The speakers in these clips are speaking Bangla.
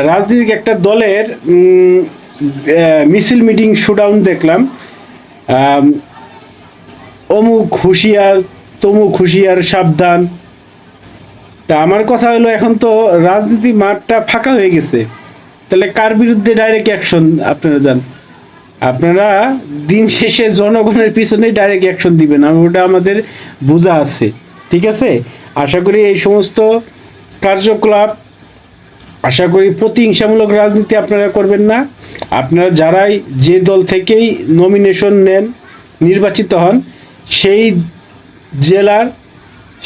রাজনৈতিক একটা দলের মিছিল মিটিং শোডাউন দেখলাম। অমুক হুঁশিয়ার, তমুক হুঁশিয়ার, সাবধান। তা আমার কথা হলো, এখন তো রাজনীতি মাঠটা ফাঁকা হয়ে গেছে, তাহলে কার বিরুদ্ধে ডাইরেক্ট অ্যাকশন আপনারা যান? আপনারা দিন শেষে জনগণের পিছনে ডাইরেক্ট অ্যাকশন দিবেন, ওটা আমাদের বোঝা আছে। ঠিক আছে, আশা করি এই সমস্ত কার্যকলাপ, আশা করি প্রতিহিংসামূলক রাজনীতি আপনারা করবেন না। আপনারা যারাই যে দল থেকেই নমিনেশন নেন, নির্বাচিত হন, সেই জেলার,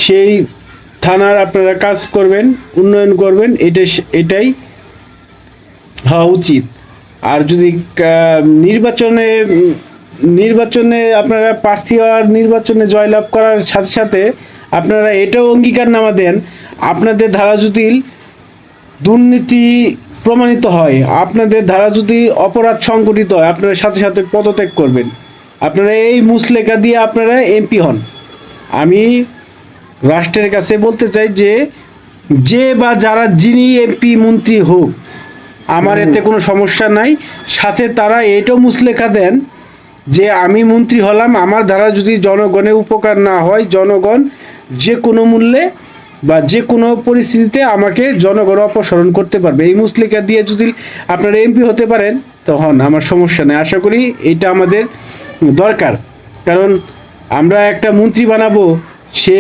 সেই থানার আপনারা কাজ করবেন, উন্নয়ন করবেন, এটাই হওয়া উচিত। আর যদি নির্বাচনে আপনারা প্রার্থী হওয়ার, নির্বাচনে জয়লাভ করার সাথে সাথে আপনারা এটাও অঙ্গীকারনামা দেন, আপনাদের ধারা যদি দুর্নীতি প্রমাণিত হয়, আপনাদের ধারা যদি অপরাধ সংগঠিত হয়, আপনারা সাথে সাথে পদত্যাগ করবেন। আপনারা এই মুসলেখা দিয়ে আপনারা এমপি হন। আমি রাষ্ট্রের কাছে বলতে চাই যে বা যারা, যিনি এমপি মন্ত্রী হোক, আমার এতে কোনো সমস্যা নাই। সাথে তারা এটাও মুসলেখা দেন যে আমি মন্ত্রী হলাম, আমার দ্বারা যদি জনগণের উপকার না হয়, জনগণ যে কোনো মূল্যে বা যে কোনো পরিস্থিতিতে আমাকে জনগণ অপসারণ করতে পারবে। এই মুসলেখা দিয়ে যদি আপনারা এমপি হতে পারেন, তখন আমার সমস্যা নেই। আশা করি এটা আমাদের দরকার, কারণ আমরা একটা মন্ত্রী বানাবো, সে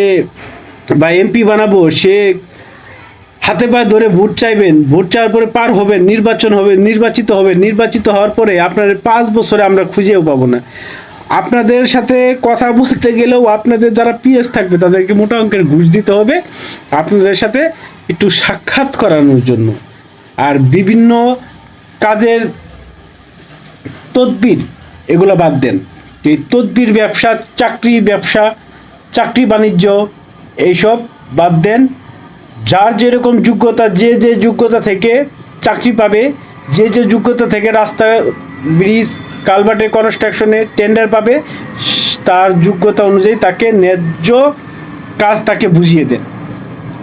বা এমপি বানাবো, সে হাতে পায়ে ধরে ভোট চাইবেন, ভোট চাওয়ার পরে পার হবেন, নির্বাচন হবে, নির্বাচিত হবেন, নির্বাচিত হওয়ার পরে আপনার 5 বছরে আমরা খুঁজেও পাবো না। আপনাদের সাথে কথা বলতে গেলেও আপনাদের যারা পিএস থাকবে তাদেরকে মোটা অঙ্কের ঘুষ দিতে হবে আপনাদের সাথে একটু সাক্ষাৎ করানোর জন্য। আর বিভিন্ন কাজের তদবির, এগুলো বাদ দেন। এই তদবির ব্যবসা, চাকরির ব্যবসা, চাকরি বাণিজ্য, এইসব বাদ দেন। যার যেরকম যোগ্যতা, যে যোগ্যতা থেকে চাকরি পাবে, যে যোগ্যতা থেকে রাস্তা, ব্রিজ, কালভার্টের কনস্ট্রাকশনে টেন্ডার পাবে, তার যোগ্যতা অনুযায়ী তাকে ন্যায্য কাজ তাকে বুঝিয়ে দেন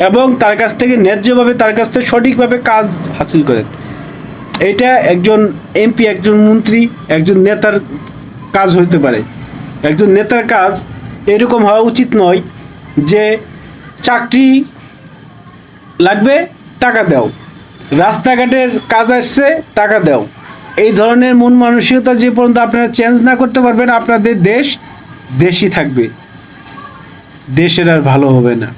এবং তার কাছ থেকে ন্যায্যভাবে, তার কাছ থেকে সঠিকভাবে কাজ হাসিল করেন। এটা একজন এমপি, একজন মন্ত্রী, একজন নেতার কাজ হইতে পারে। একজন নেতার কাজ এরকম হওয়া উচিত নয় যে চাকরি লাগবে, টাকা দাও, রাস্তাঘাটের কাজ আসছে, টাকা দাও। এই ধরনের মন মানসিকতা যে পর্যন্ত আপনারা চেঞ্জ না করতে পারবেন, আপনাদের দেশই থাকবে, দেশের আর ভালো হবে না।